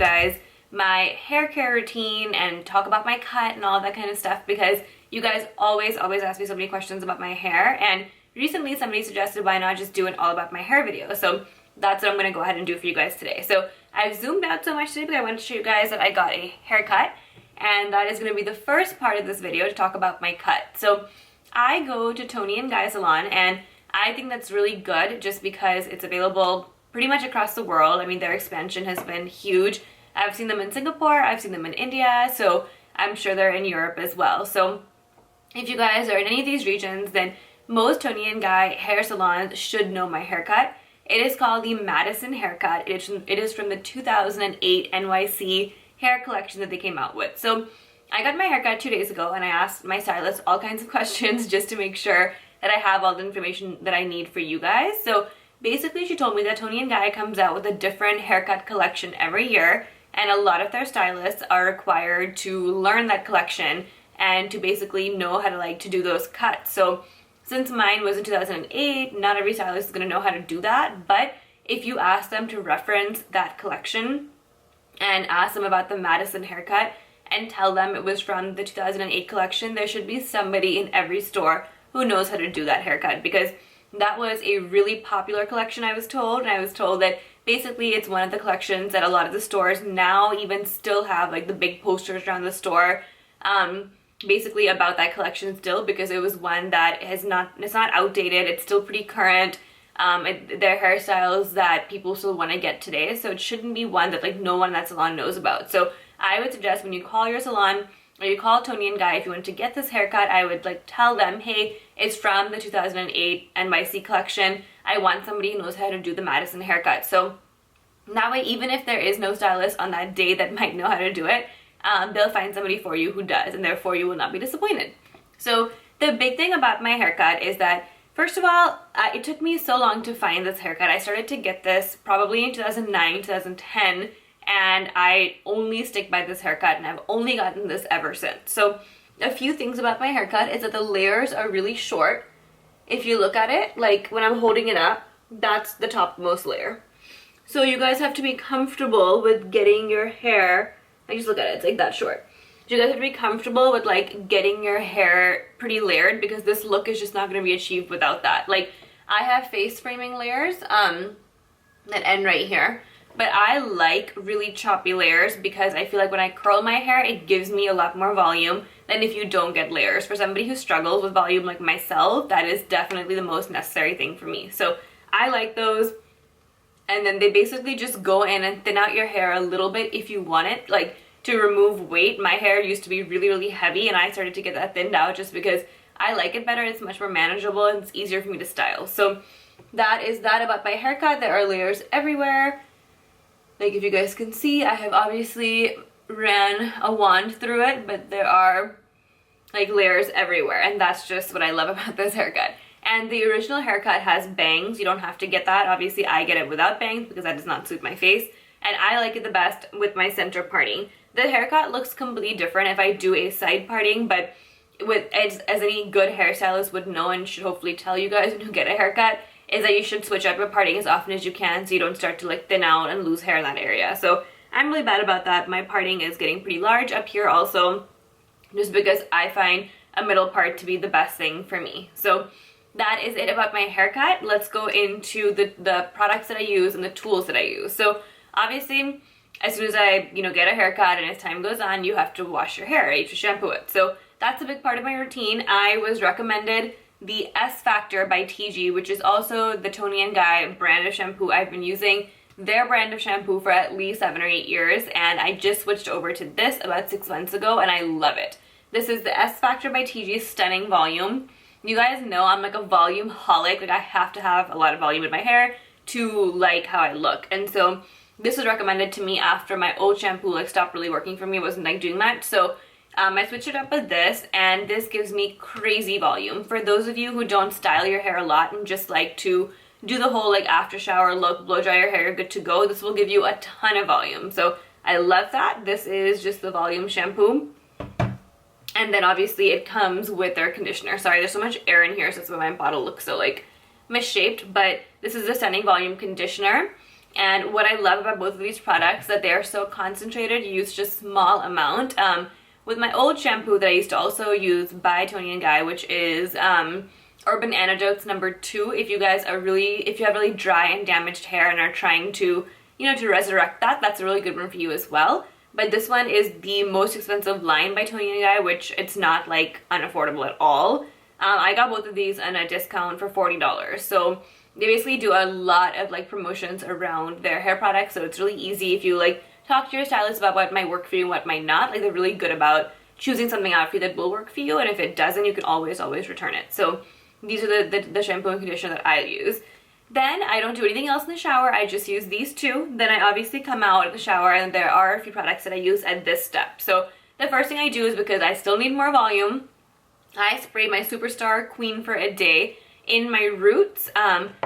guys my hair care routine and talk about my cut and all that kind of stuff, because you guys always ask me so many questions about my hair, and recently somebody suggested why not just do an all about my hair video. So that's what I'm going to go ahead and do for you guys today. So I've zoomed out so much today because I wanted to show you guys that I got a haircut, and that is going to be the first part of this video to talk about my cut. So I go to Toni and Guy Salon, and I think that's really good just because it's available pretty much across the world. I mean, their expansion has been huge. I've seen them in Singapore, I've seen them in India, so I'm sure they're in Europe as well. So if you guys are in any of these regions, then most Toni and Guy hair salons should know my haircut. It is called the Madison haircut. It is from the 2008 NYC hair collection that they came out with. So I got my haircut 2 days ago, and I asked my stylist all kinds of questions just to make sure that I have all the information that I need for you guys. So basically she told me that Toni and Guy comes out with a different haircut collection every year, and a lot of their stylists are required to learn that collection and to basically know how to do those cuts. So since mine was in 2008, not every stylist is going to know how to do that, but if you ask them to reference that collection and ask them about the Madison haircut and tell them it was from the 2008 collection, there should be somebody in every store who knows how to do that haircut, because that was a really popular collection, I was told, and I was told that basically it's one of the collections that a lot of the stores now even still have, like the big posters around the store, basically about that collection still, because it was one that it's not outdated, it's still pretty current. They're hairstyles that people still want to get today, so it shouldn't be one that no one in that salon knows about. So I would suggest when you call your salon or you call Toni and Guy, if you want to get this haircut, I would tell them, hey, it's from the 2008 NYC collection. I want somebody who knows how to do the Madison haircut. So that way, even if there is no stylist on that day that might know how to do it, they'll find somebody for you who does, and therefore you will not be disappointed. So the big thing about my haircut is that, first of all, it took me so long to find this haircut. I started to get this probably in 2009, 2010, and I only stick by this haircut, and I've only gotten this ever since. So a few things about my haircut is that the layers are really short. If you look at it, when I'm holding it up, that's the topmost layer. So you guys have to be comfortable with getting your hair, just look at it, it's that short. So you guys have to be comfortable with getting your hair pretty layered, because this look is just not going to be achieved without that. I have face framing layers that end right here, but I like really choppy layers because I feel like when I curl my hair, it gives me a lot more volume than if you don't get layers. For somebody who struggles with volume like myself, that is definitely the most necessary thing for me. So I like those. And then they basically just go in and thin out your hair a little bit if you want it, to remove weight. My hair used to be really heavy, and I started to get that thinned out just because I like it better. It's much more manageable and it's easier for me to style. So that is that about my haircut. There are layers everywhere. If you guys can see, I have obviously ran a wand through it, but there are layers everywhere, and that's just what I love about this haircut. And the original haircut has bangs. You don't have to get that. Obviously, I get it without bangs because that does not suit my face, and I like it the best with my center parting. The haircut looks completely different if I do a side parting, but as any good hairstylist would know and should hopefully tell you guys when you get a haircut, is that you should switch up your parting as often as you can so you don't start to thin out and lose hair in that area. So I'm really bad about that. My parting is getting pretty large up here also, just because I find a middle part to be the best thing for me. So that is it about my haircut. Let's go into the products that I use and the tools that I use. So obviously, as soon as I get a haircut and as time goes on, you have to wash your hair, right? You have to shampoo it. So that's a big part of my routine. I was recommended the S Factor by Tigi, which is also the Toni and Guy brand of shampoo. I've been using their brand of shampoo for at least 7 or 8 years, and I just switched over to this about 6 months ago, and I love it. This is the S Factor by Tigi Stunning Volume. You guys know I'm a volume holic. I have to have a lot of volume in my hair to like how I look, and so this was recommended to me after my old shampoo stopped really working for me. It wasn't doing that, so I switched it up with this, and this gives me crazy volume. For those of you who don't style your hair a lot and just like to do the whole after shower look, blow dry your hair, you're good to go, this will give you a ton of volume. So I love that. This is just the volume shampoo. And then obviously it comes with their conditioner. Sorry, there's so much air in here, so that's why my bottle looks so misshaped, but this is the Stunning Volume Conditioner. And what I love about both of these products that they are so concentrated, you use just small amount. With my old shampoo that I used to also use by Toni & Guy, which is Urban Antidotes #2. If you guys are if you have really dry and damaged hair and are trying to, you know, to resurrect that, that's a really good one for you as well. But this one is the most expensive line by Toni & Guy, which it's not like unaffordable at all. I got both of these on a discount for $40. So they basically do a lot of like promotions around their hair products. So it's really easy if you like talk to your stylist about what might work for you and what might not. Like they're really good about choosing something out for you that will work for you. And if it doesn't, you can always return it. So these are the shampoo and conditioner that I use. Then I don't do anything else in the shower. I just use these two. Then I obviously come out of the shower and there are a few products that I use at this step. So the first thing I do is, because I still need more volume, I spray my Superstar Queen for a day in my roots,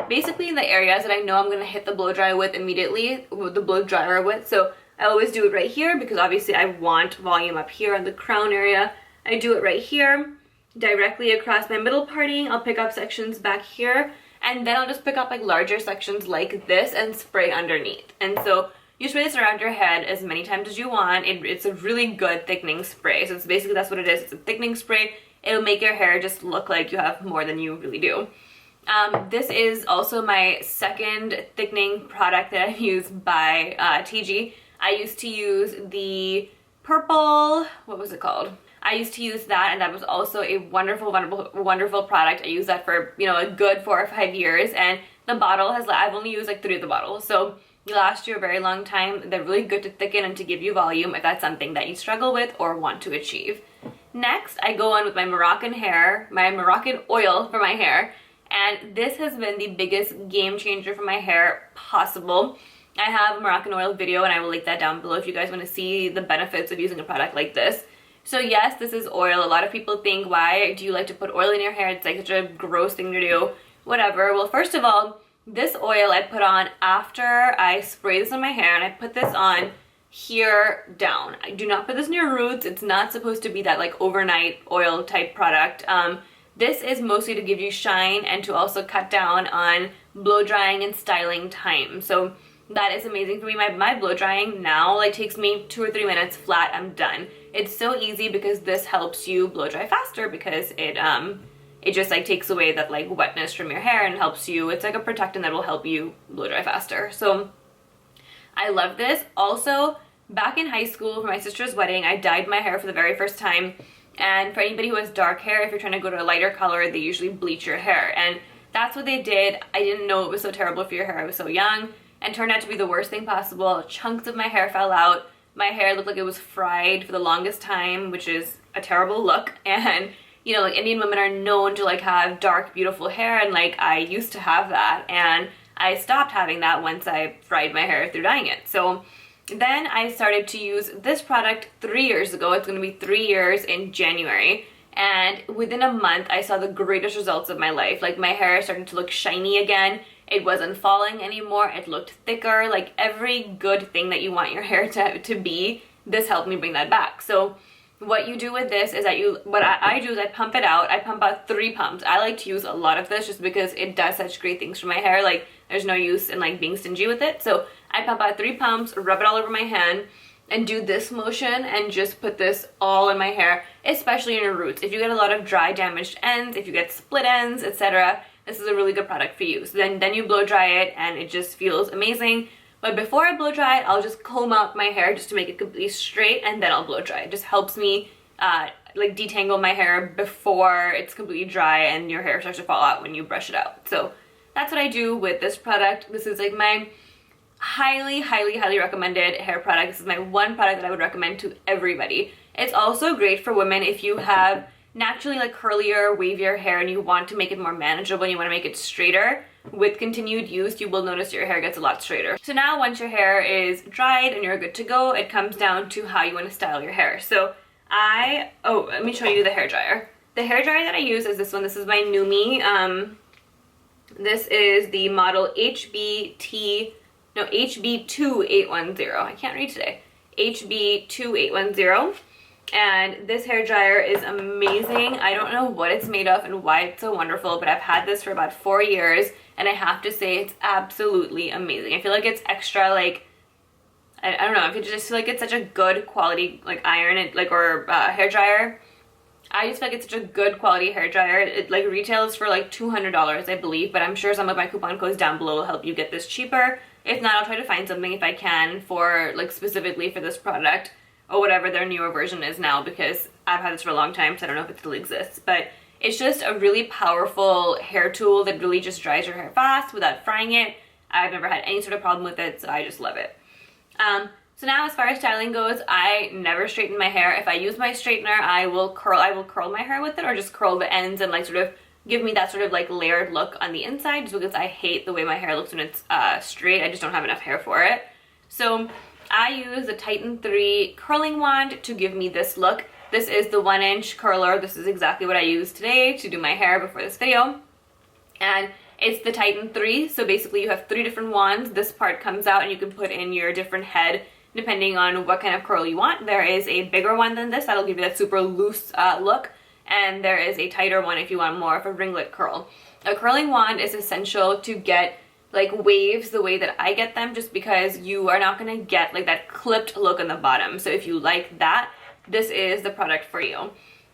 basically in the areas that I know I'm going to hit the blow dryer with immediately, So I always do it right here because obviously I want volume up here on the crown area. I do it right here, directly across my middle parting. I'll pick up sections back here, and then I'll just pick up like larger sections like this and spray underneath. And so you spray this around your head as many times as you want. It's a really good thickening spray. So it's basically, that's what it is. It's a thickening spray. It'll make your hair just look like you have more than you really do. This is also my second thickening product that I use by Tigi. I used to use the purple, what was it called? I used to use that, and that was also a wonderful, wonderful, wonderful product. I used that for, you know, a good 4 or 5 years, and the bottle has, I've only used like 3 of the bottles, so they last you a very long time. They're really good to thicken and to give you volume if that's something that you struggle with or want to achieve. Next, I go on with my Moroccan oil for my hair, and this has been the biggest game changer for my hair possible. I have a Moroccan oil video, and I will link that down below if you guys want to see the benefits of using a product like this. So yes, this is oil. A lot of people think, why do you like to put oil in your hair? It's like such a gross thing to do. Whatever. Well, first of all, this oil I put on after I spray this on my hair, and I put this on here down. I do not put this in your roots. It's not supposed to be that like overnight oil type product. This is mostly to give you shine and to also cut down on blow drying and styling time. So that is amazing for me. My blow drying now like takes me 2 or 3 minutes flat. I'm done. It's so easy because this helps you blow dry faster, because it just like takes away that like wetness from your hair and helps you. It's like a protectant that will help you blow dry faster. So I love this. Also, back in high school for my sister's wedding, I dyed my hair for the very first time. And for anybody who has dark hair, if you're trying to go to a lighter color, they usually bleach your hair. And that's what they did. I didn't know it was so terrible for your hair. I was so young, and turned out to be the worst thing possible. Chunks of my hair fell out. My hair looked like it was fried for the longest time, which is a terrible look. And you know, like Indian women are known to like have dark, beautiful hair, and like I used to have that, and I stopped having that once I fried my hair through dyeing it. So then I started to use this product 3 years ago. It's going to be 3 years in January. And within a month, I saw the greatest results of my life. Like my hair started to look shiny again. It wasn't falling anymore. It looked thicker. Like every good thing that you want your hair to be, this helped me bring that back. So what you do with this is that what I do is I pump it out. I pump out 3 pumps. I like to use a lot of this just because it does such great things for my hair. Like there's no use in like being stingy with it. So I pump out 3 pumps, rub it all over my hand, and do this motion and just put this all in my hair, especially in your roots. If you get a lot of dry, damaged ends, if you get split ends, etc., this is a really good product for you. So then you blow dry it, and it just feels amazing. But before I blow dry it, I'll just comb out my hair just to make it completely straight, and then I'll blow dry. It just helps me like detangle my hair before it's completely dry and your hair starts to fall out when you brush it out. So that's what I do with this product. This is like my highly, highly, highly recommended hair product. This is my one product that I would recommend to everybody. It's also great for women if you have naturally like curlier, wavier hair and you want to make it more manageable and you want to make it straighter. With continued use, you will notice your hair gets a lot straighter. So now once your hair is dried and you're good to go, it comes down to how you want to style your hair. So let me show you the hair dryer. The hair dryer that I use is this one. This is my Nume. This is the model HB2810. I can't read today. HB2810. And this hair dryer is amazing. I don't know what it's made of and why it's so wonderful, but I've had this for about 4 years, and I have to say it's absolutely amazing. I feel like it's extra, like, I don't know, I just feel like it's such a good quality, like, iron, or hair dryer. I just feel like it's such a good quality hair dryer. It like retails for like $200, I believe, but I'm sure some of my coupon codes down below will help you get this cheaper. If not, I'll try to find something if I can for like specifically for this product or whatever their newer version is now, because I've had this for a long time, so I don't know if it still exists. But it's just a really powerful hair tool that really just dries your hair fast without frying it. I've never had any sort of problem with it, so I just love it. So now as far as styling goes, I never straighten my hair. If I use my straightener, I will curl my hair with it, or just curl the ends and like sort of give me that sort of like layered look on the inside, just because I hate the way my hair looks when it's straight. I just don't have enough hair for it. So I use the Titan 3 curling wand to give me this look. This is the 1-inch curler. This is exactly what I used today to do my hair before this video. And it's the Titan 3, so basically you have 3 different wands. This part comes out and you can put in your different head depending on what kind of curl you want. There is a bigger one than this that'll give you that super loose look, and there is a tighter one if you want more of a ringlet curl. A curling wand is essential to get like waves the way that I get them, just because you are not going to get like that clipped look on the bottom. So if you like that, this is the product for you.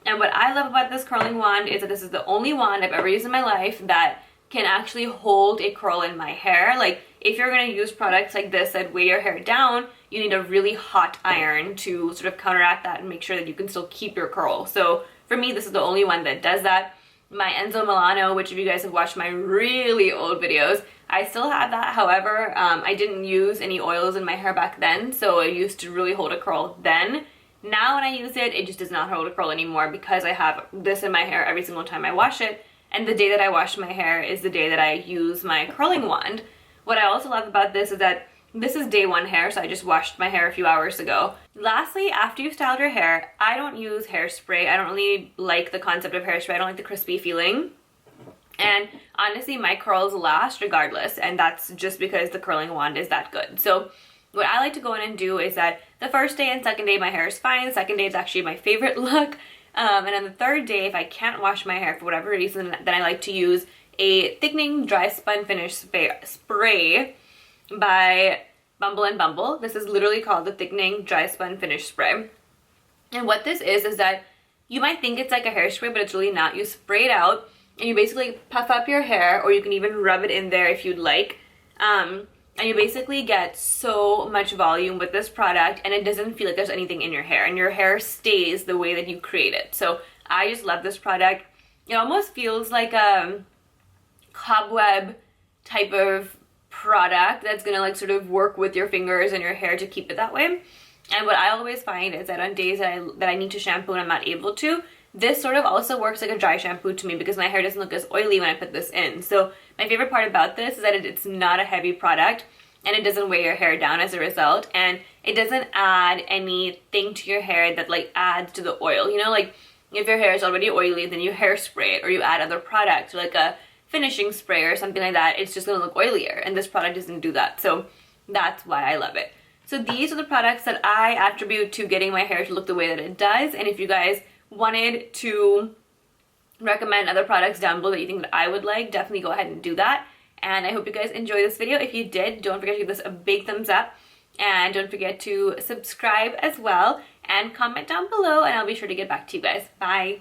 And what I love about this curling wand is that this is the only wand I've ever used in my life that can actually hold a curl in my hair. Like if you're going to use products like this that weigh your hair down, you need a really hot iron to sort of counteract that and make sure that you can still keep your curl. So for me, this is the only one that does that. My Enzo Milano, which if you guys have watched my really old videos, I still have that. However, I didn't use any oils in my hair back then, so it used to really hold a curl then. Now when I use it, it just does not hold a curl anymore, because I have this in my hair every single time I wash it. And the day that I wash my hair is the day that I use my curling wand. What I also love about this is that this is day 1 hair, so I just washed my hair a few hours ago. Lastly, after you've styled your hair, I don't use hairspray. I don't really like the concept of hairspray. I don't like the crispy feeling. And honestly, my curls last regardless, and that's just because the curling wand is that good. So what I like to go in and do is that the first day and second day my hair is fine. The second day is actually my favorite look. And on the third day, if I can't wash my hair for whatever reason, then I like to use a thickening dry spun finish spray by Bumble. This is literally called the thickening dry spun finish spray. And what this is that you might think it's like a hairspray, but it's really not. You spray it out and you basically puff up your hair, or you can even rub it in there if you'd like. And you basically get so much volume with this product, and it doesn't feel like there's anything in your hair, and your hair stays the way that you create it. So I just love this product. It almost feels like a cobweb type of product that's gonna like sort of work with your fingers and your hair to keep it that way. And what I always find is that on days that I need to shampoo and I'm not able to, this sort of also works like a dry shampoo to me, because my hair doesn't look as oily when I put this in. So my favorite part about this is that it's not a heavy product, and it doesn't weigh your hair down as a result, and it doesn't add anything to your hair that like adds to the oil. You know, like if your hair is already oily, then you hairspray it, or you add other products like a finishing spray or something like that. It's just gonna look oilier, and this product doesn't do that. So that's why I love it. So these are the products that I attribute to getting my hair to look the way that it does. And if you guys wanted to recommend other products down below that you think that I would like, definitely go ahead and do that. And I hope you guys enjoy this video. If you did, don't forget to give this a big thumbs up, and don't forget to subscribe as well, and comment down below, and I'll be sure to get back to you guys. Bye.